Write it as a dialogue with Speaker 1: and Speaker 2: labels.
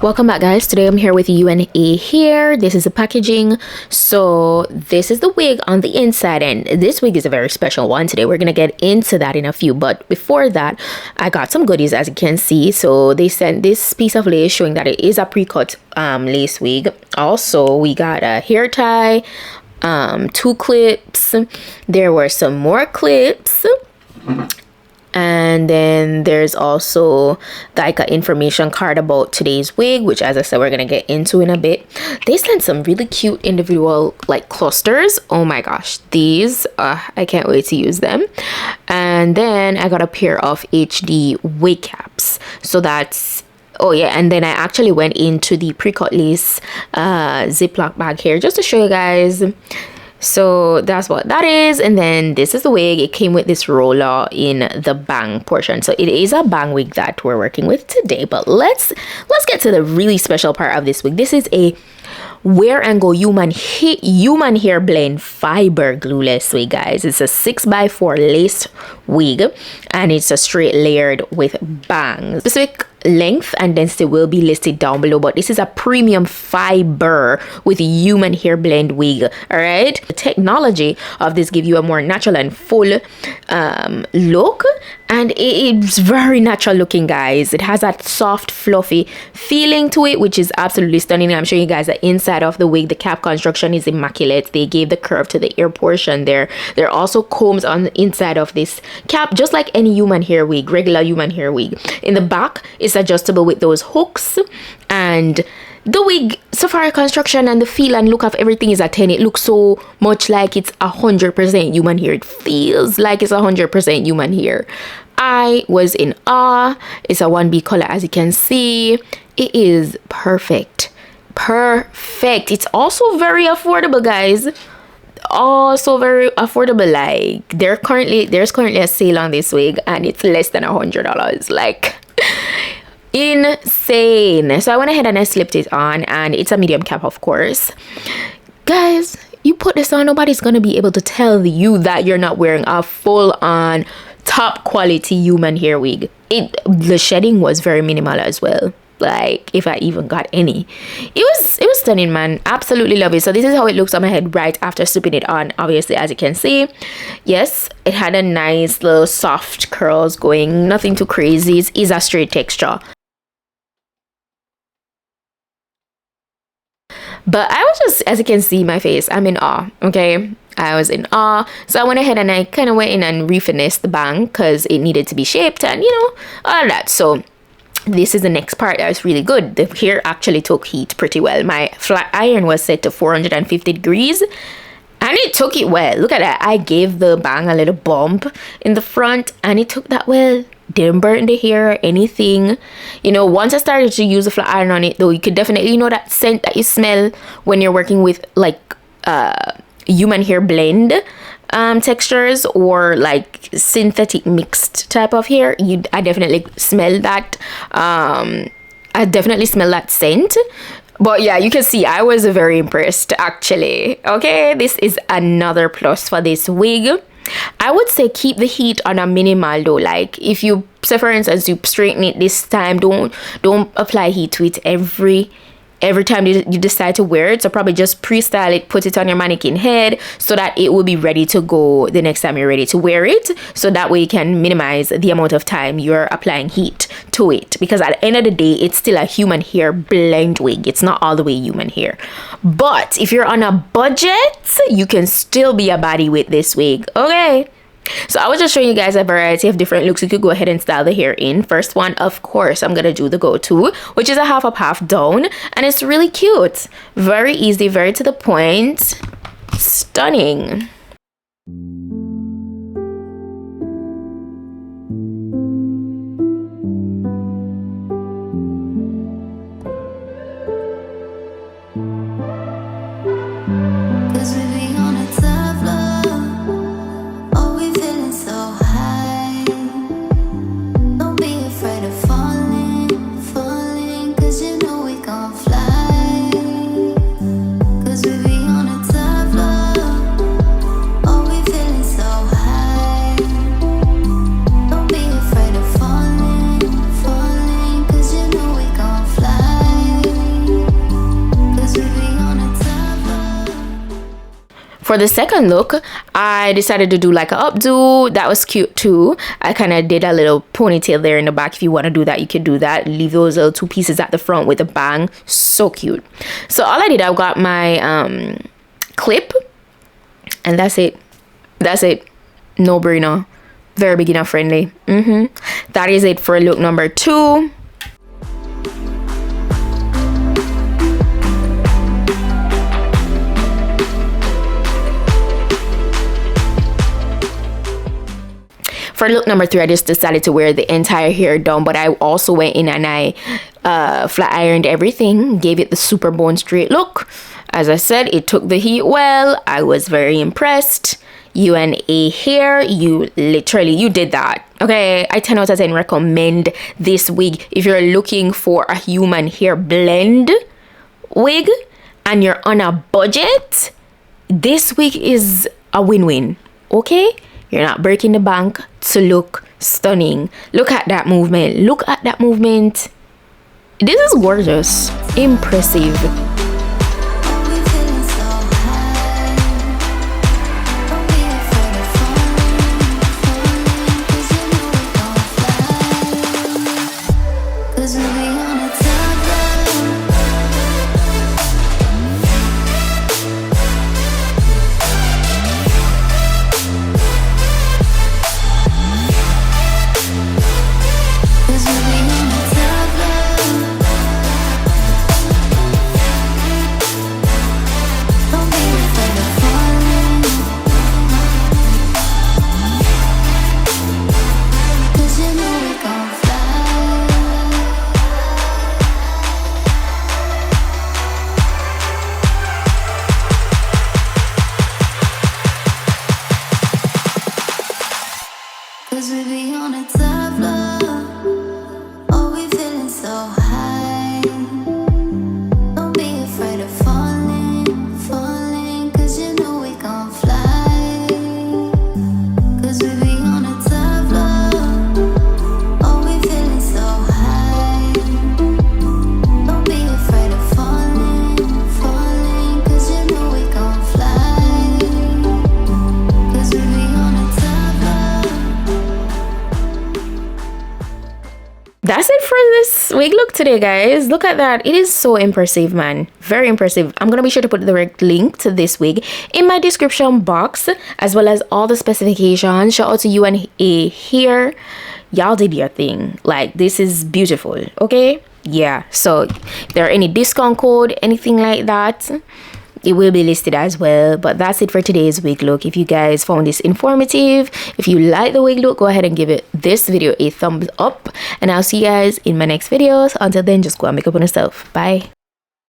Speaker 1: Welcome back, guys. Today I'm here with UNA here. This is the packaging. So this is the wig on the inside, and this wig is a very special one. Today we're gonna get into that in a few, but before that I got some goodies, as you can see. So they sent this piece of lace showing that it is a pre-cut lace wig. Also, we got a hair tie, 2 clips. There were some more clips, and then there's also like an information card about today's wig, which, as I said, we're gonna get into in a bit. They sent some really cute individual like clusters. Oh my gosh, these I can't wait to use them. And then I got a pair of HD wig caps. So that's, oh yeah, and then I actually went into the pre-cut lace Ziploc bag here just to show you guys. So that's what that is. And then this is the wig. It came with this roller in the bang portion, so it is a bang wig that we're working with today. But let's get to the really special part of this wig. This is a wear and go human hair blend fiber glueless wig, guys. It's a 6x4 lace wig, and it's a straight layered with bangs. Specific length and density will be listed down below, but this is a premium fiber with human hair blend wig. All right, the technology of this give you a more natural and full look, and it's very natural looking, guys. It has that soft fluffy feeling to it, which is absolutely stunning. I'm showing you guys the inside of the wig. The cap construction is immaculate. They gave the curve to the ear portion there. There are also combs on the inside of this cap, just like any human hair wig, regular human hair wig. In the back, it's adjustable with those hooks, and the wig safari construction and the feel and look of everything is a 10. It looks so much like it's 100% human hair. It feels like it's 100% human hair. I was in awe. It's a 1B color, as you can see. It is perfect. It's also very affordable, guys. Also very affordable. Like there's currently a sale on this wig, and it's less than $100. Like insane. So I went ahead and I slipped it on, and it's a medium cap, of course. Guys, you put this on, nobody's gonna be able to tell you that you're not wearing a full-on top quality human hair wig. The shedding was very minimal as well, like if I even got any. It was stunning, man. Absolutely love it. So this is how it looks on my head right after slipping it on. Obviously, as you can see, yes, it had a nice little soft curls going, nothing too crazy. It is a straight texture, but I was just, as you can see my face, I'm in awe. Okay, I was in awe. So I went ahead and I kind of went in and refinished the bang because it needed to be shaped, and you know, all that. So this is the next part that was really good. The hair actually took heat pretty well. My flat iron was set to 450 degrees, and it took it well. Look at that. I gave the bang a little bump in the front, and it took that well. Didn't burn the hair or anything. You know, once I started to use the flat iron on it, though, you could definitely, you know, that scent that you smell when you're working with like human hair blend textures or like synthetic mixed type of hair. I definitely smell that. I definitely smell that scent. But yeah, you can see I was very impressed, actually. Okay, this is another plus for this wig. I would say keep the heat on a minimal though. Like if you say, for instance, you straighten it this time, don't apply heat to it every time you decide to wear it. So probably just pre-style it, put it on your mannequin head so that it will be ready to go the next time you're ready to wear it. So that way you can minimize the amount of time you're applying heat to it, because at the end of the day, it's still a human hair blend wig. It's not all the way human hair. But if you're on a budget, you can still be a baddie with this wig. Okay, so I was just showing you guys a variety of different looks you could go ahead and style the hair in. First one, of course, I'm gonna do the go-to, which is a half up, half down, and it's really cute, very easy, very to the point, stunning.
Speaker 2: Feeling
Speaker 1: For the second look, I decided to do like an updo. That was cute too. I kind of did a little ponytail there in the back. If you want to do that, you could do that. Leave those little two pieces at the front with a bang. So cute. So all I did, I got my clip, and that's it. That's it. No brainer. Very beginner friendly. That is it for look number 2. For look number 3, I just decided to wear the entire hair down, but I also went in and I flat ironed everything, gave it the super bone straight look. As I said, it took the heat well. I was very impressed. UNA hair, you did that. Okay, I 10 out of 10 recommend this wig if you're looking for a human hair blend wig and you're on a budget. This wig is a win-win. Okay, you're not breaking the bank to look stunning. Look at that movement. Look at that movement. This is gorgeous. Impressive. That's it for this wig look today, guys. Look at that. It is so impressive, man. Very impressive. I'm gonna be sure to put the direct link to this wig in my description box, as well as all the specifications. Shout out to you and A here. Y'all did your thing. Like, this is beautiful. Okay, yeah. So if there are any discount code, anything like that, it will be listed as well. But that's it for today's wig look. If you guys found this informative, if you like the wig look, go ahead and give this video a thumbs up, and I'll see you guys in my next videos. Until then, just go and make up on yourself. Bye.